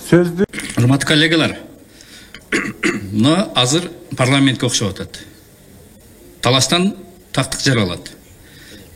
сөздү. Урматтуу коллегалар, мына азыр парламентке окшоп атат. Талаштан тактык жаралат.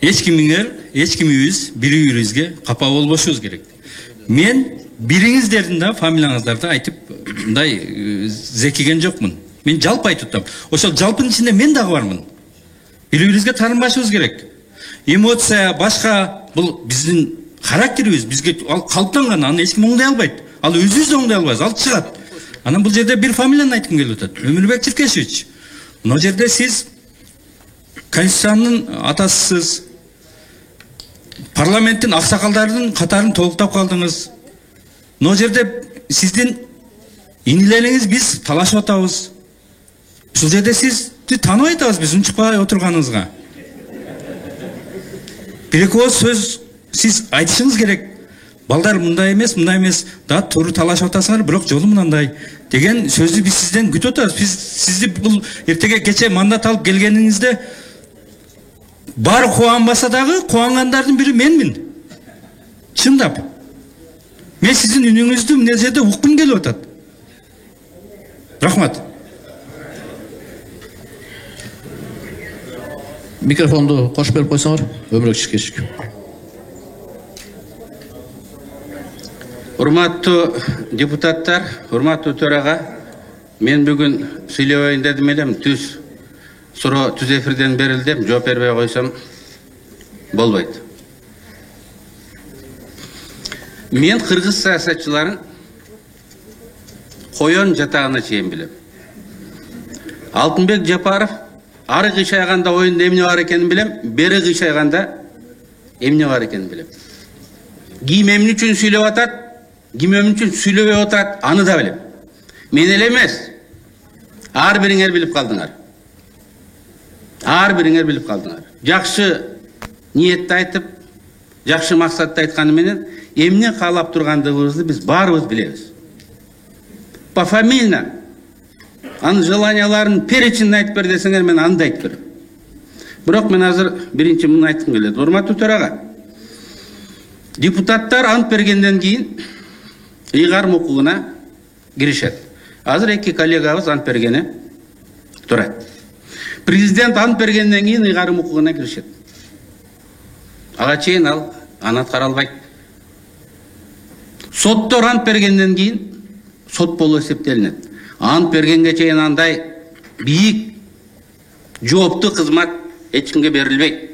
Эч кимибиз бири-бирибизге капа болбошубуз керек. Мен бириңиздердин да фамилияңыздарды айтып, мындай зекиген жокмун. Мен жалпы айтып атам. Ошол жалпынын ичинде мен дагы бармын. Бири-бирибизге таарынбашыбыз керек. Эмоция башка, бул биздин характерибиз, бизге ал калыптанган, аны эч ким оңдой албайт. Ал өзүбүз оңдой албайбыз, ал чыгат. Анан бул жерде бир фамилияны айткым келип атат. Өмүрбек Черкешевич. Мына жерде сиз Конституциянын атасысыз, парламенттин аксакалдардын катарын толуктап калдыңыз. Мына жерде сиздин инилериңиз биз талашып атабыз. Ушул жерде сизди тааныбай атабыз биз унчукпай отурганыңызга. Бир-эки ооз сөз сиз айтышыңыз керек. Балдар мындай эмес, да туура талашып атасыңар, бирок жолу мындай деген сөздү биз сизден күтүп атабыз. Биз сизди бул эртеге кече мандат алып келгениңизде баары кубанбаса дагы кубангандардын бири менмин. Чындап. Мен сиздин үнүңүздү мына жерде уккум келип атат. Рахмат. Микрофонду кошуп берип койсоңор, Өмүрбек Черкешевич. Урматтуу депутаттар, урматтуу төрага, мен бүгүн сүйлөбөйүн дедим элем, түз эфирден берилди, жооп бербей койсом болбойт. Мен кыргыз саясатчыларын коен жатагына чейин билем. Алтынбек Жапаров ары кыйшайганда оюнда эмне бар экенин билем, бери кыйшайганда эмне бар экенин билем. Ким эмне үчүн сүйлөп атат, ким эмне үчүн сүйлөбөй атат, аны да билем. Мен эле эмес, ар бириңер билип калдыңар. Жакшы ниетти айтып, жакшы максатты айтканы менен эмне каалап тургандыгыбызды биз баарыбыз билебиз. Пофамильно анын желанияларын перечинин айтып бер десеңер, мен аны да айтып берем. Бирок мен азыр биринчи муну айткым келет. Урматтуу төрага, депутаттар ант бергенден кийин ыйгарым укугуна киришет. Азыр эки коллегабыз ант бергени турат. Президент ант бергенден кийин ыйгарым укугуна киришет. Ага чейин ал анат каралбайт. Соттор ант бергенден кийин сот болуп эсептелинет. Ант бергенге чейин андай бийик жооптуу кызмат эч кимге берилбейт.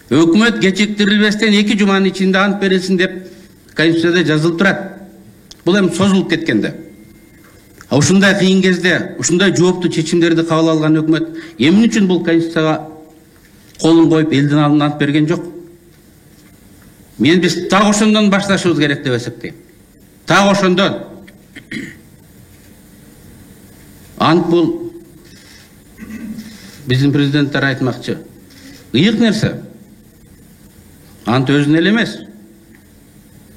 Өкмөт кечиктирилбестен 2 жуманын ичинде ант берилсин деп Конституцияда жазылып турат. Бул эми созулуп кеткенде. Ушундай кыйын кезде, ушундай жооптуу чечимдерди кабыл алган өкмөт эмне үчүн бул Конституцияга колун коюп элдин алдына ант берген жок? Мен биз так ошондон башташыбыз керек деп эсептейм. Так ошондон. Ант бул биздин президенттер айтмакчы. Ыйык нерсе. Ант өзүнө эле эмес.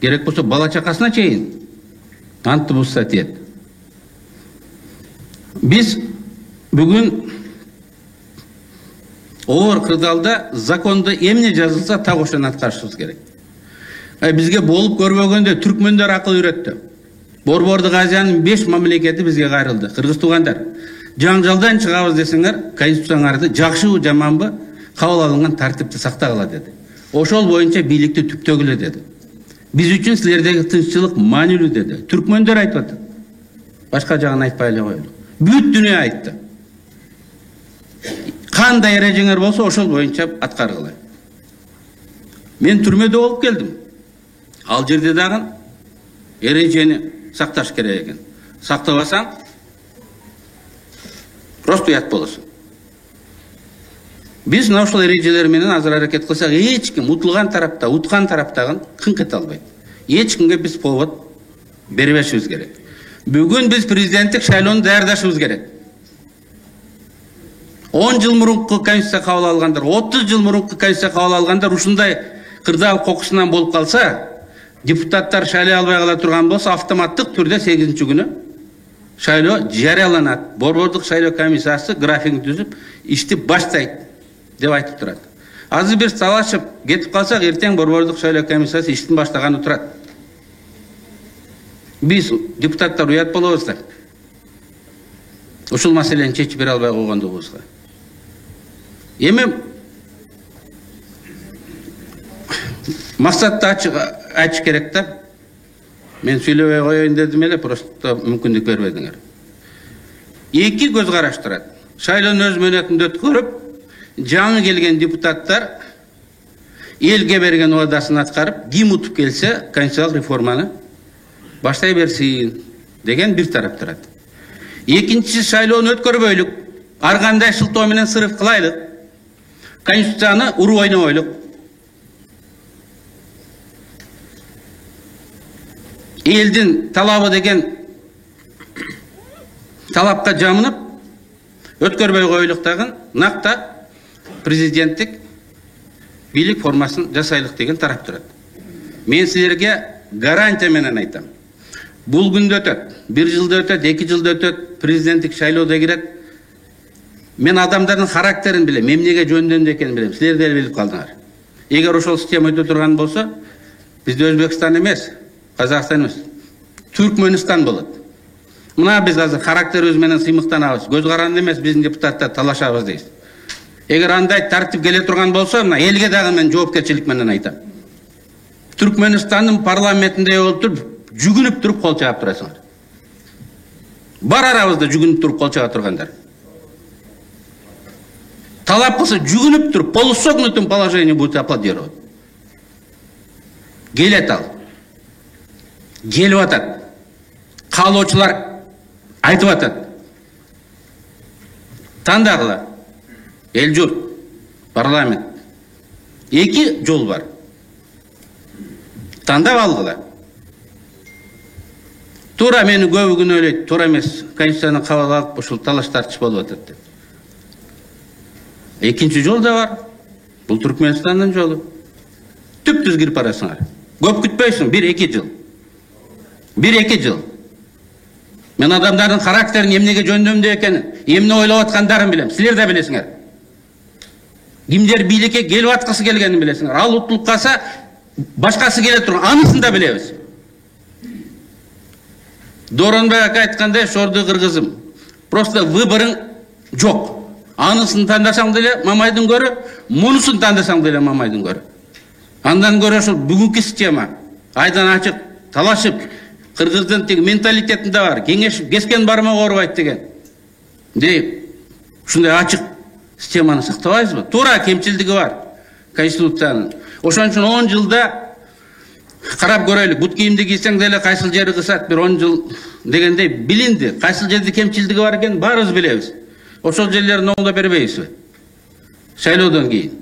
Керек болсо бала чакасына чейин антты бузса тиет. Биз бүгүн оор кырдаалда закондо эмне жазылса так ошону аткарышыбыз керек. Бизге болуп көрбөгөндө түркмөндөр акыл үйрөттү. Борбордук Азиянын 5 мамлекети бизге кайрылды. Кыргыз туугандар, жаңжалдан чыгабыз десеңер, конституцияңарды жакшыбы, жаманбы, кабыл алынган тартипти сактагыла деди. Ошол боюнча бийликти түптөгүлө деди. Биз үчүн силердеги тынччылык маанилүү деди. Түркмөндөр айтып атат. Башка жагын айтпай эле коелу. Бүт дүйнө айтты. Кандай эрежеңер болсо ошол боюнча аткаргыла. Мен түрмөдө болуп келдим. Ал жерде дагы эрежени сакташ керек экен. Сактабасаң просто уят болосуң. Биз мына ушул эрежелер менен азыр аракет кылсак, эч ким утулган тарапта, уткан тараптагы кыңк эте албайт. Эч кимге биз повод бербешибиз керек. Бүгүн биз президенттик шайлоону даярдашыбыз керек. 10 жыл мурунку конституция кабыл алгандар, 30 жыл мурунку конституция кабыл алгандар ушундай кырдаал кокусунан болуп калса, депутаттар шайлай албай кала турган болсо, автоматтык түрдө 8-нчи күнү шайлоо жарыяланат. Борбордук шайлоо комиссиясы графигин түзүп, ишти баштайт деп айтып турат. Азыр бир талашып кетип калсак, эртең борбордук шайлоо комиссиясы иштин баштаганы турат. Биз депутаттар уят болобуздар. Ушул маселени чечип бере албай койгондугубузга. Эми максатты ачык керек да. Мен сүйлөбөй коеюн дедим эле, просто мүмкүндүк бербедиңер. Эки көз караш турат. Шайлоонун өз мөөнөтүндө өткөрүп, жаңы келген депутаттар элге берген уадасын аткарып, ким утуп келсе, конституциялык реформаны баштай берсин деген бир тарап турат. Экинчиси, шайлоону өткөрбөйлүк, ар кандай шылтоо менен сырыф кылайлык, конституцияны уруп ойнобойлук. Элдин талабы деген талапка жамынып, өткөрбөй коюлук дагы накта президенттик бийлик формасын жасайлык деген тарап турат. Мен силерге гарантия менен айтам. Бул күндө өтөт, 1 жылда өтөт, 2 жылда өтөт, президенттик шайлоодо кирет. Мен адамдардын характерин билем, эмнеге жөндөндү экенин билем. Силер деле билип калдыңар. Эгер ошол система өтө турган болсо, бизде Өзбекстан эмес, Казакстан эмес, Түркмөнстан болот. Мына биз азыр характерибиз менен сыймыктанабыз. Көз каранды эмес, биздин депутаттар талашабыз дейбиз. Эгер андай тартип келе турган болсо, мына элге дагы мен жоопкерчилик менен айтам. Түркмөнстандын парламентинде отуруп, жүгүнүп туруп кол чаап турасыңар. Бар арабызда жүгүнүп туруп кол чаап тургандар. Талап кылса жүгүнүп туруп, полусогнутым положение будет аплодировать. Келет ал. Келип атат. Каалоочулар айтып атат. Тандагыла. Эл журт, парламент. Эки жол бар. Тандап алгыла. Тура мени көбү күнөөлөйт, туура эмес, конституцияны кабыл алып, ушул талаш тартыш болуп атат деп. Экинчи жол да бар. Бул Түркмөнстандын жолу. Түп-түз кирип барасыңар. Көп күтпөйсүң, 1-2 жыл. 1-2 жыл. Мен адамдардын характерин эмнеге жөндөмдүү экенин, эмне ойлоп аткандарын билем. Силер да билесиңер. Кимдер бийликке келип аткысы келгенин билесиңер. Ал утулуп калса, башкасы келе турган, анысын да билебиз. Доронбай ака айткандай, шорду кыргызым. Просто выборың жок. Анысын тандасаң деле Мамайдын көрө, мунусын тандасаң деле Мамайдын көрө. Андан көрө ошол бүгүнкү система айдан ачык талашып, кыргыздын тиги менталитетинде бар, кеңешип, кескен бармак оорубайт деген. Дейп, ушундай ачык системаны сактабайбызбы? Туура кемчилдиги бар конституциянын. Ошон үчүн 10 жылда карап көрөйлүк. Бут кийимди кийсең деле кайсыл жери кысат, бир 10 жыл дегендей билинди. Кайсыл жерде кемчилдиги бар экен, баарыбыз билебиз. Ошол жерлерин оңдоп бербейбизби? Шайлоодон кийин.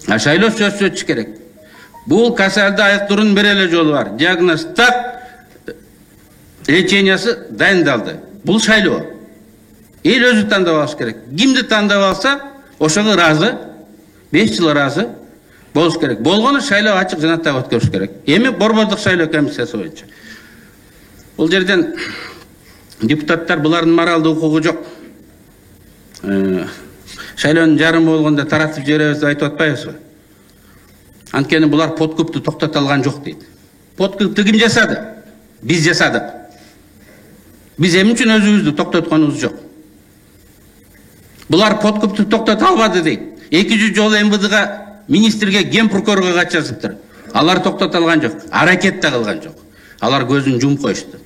Шайлоо сөзсүз өтүш керек. Бул касалды айыктыруунун бир эле жолу бар. Диагноз так, лечениясы дайындалды. Бул шайлоо. Эл өзү тандап алыш керек. Кимди тандап алса, ошого ыраазы, 5 жыл ыраазы болуш керек. Болгону шайлоо ачык жана так өткөрүш керек. Эми борбордук шайлоо комиссиясы боюнча. Бул жерден депутаттар булардын моралдык укугу жок. Шайлоонун жарымы болгондо таратып жиберебиз деп айтып атпайбызбы? Анткени булар подкупту токтото алган жок дейт. Подкупту ким жасады? Биз жасадык. Биз эмне үчүн өзүбүздү токтотконубуз жок. Булар подкупту токтото албады дейт. 200 жолу МВДга, министрге, ген прокурорго кат жазыптыр. Алар токтото алган жок, аракет да кылган жок. Алар көзүн жумуп коюшту.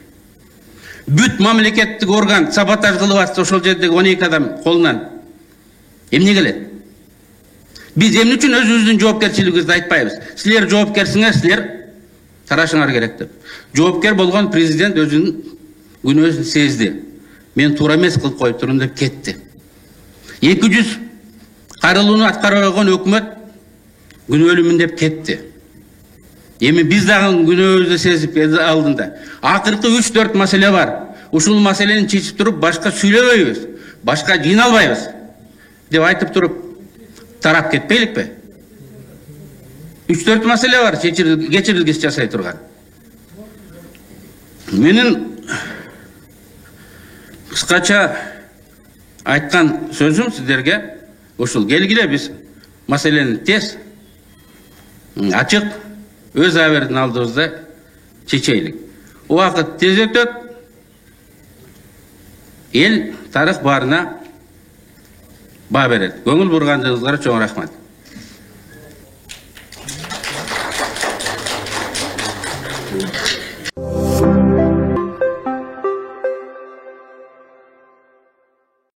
Бүт мамлекеттик орган саботаж кылып атса, ошол жердеги 12 адам колунан эмне келет? Биз эмне үчүн өзүбүздүн жоопкерчилигибизди айтпайбыз? Силер жоопкерсиңер, силер тарашыңар керек деп. Жоопкер болгон президент өзүнүн күнөөсүн сезди. Мен туура эмес кылып коюп турдум деп кетти. 200 кайрылууну аткара койгон өкмөт күнөөлүүмүн деп кетти. Эми биз дагы күнөөбүздү сезип алдында. Акыркы 3-4 маселе бар. Ушул маселени чечип туруп, башка сүйлөбөйбүз, башка жыйналбайбыз деп айтып туруп тарап кетпейликпи? 3-4 маселе бар, кечирилгис жасай турган. Менин кыскача айткан сөзүм сиздерге ушул: келгиле биз маселени тез, ачык, өз абердин алдыбызда чечейлик. Убакыт тез өтөт. Ел тарых барына баа берет. Көңүл бургандыгыңызга чоң рахмат.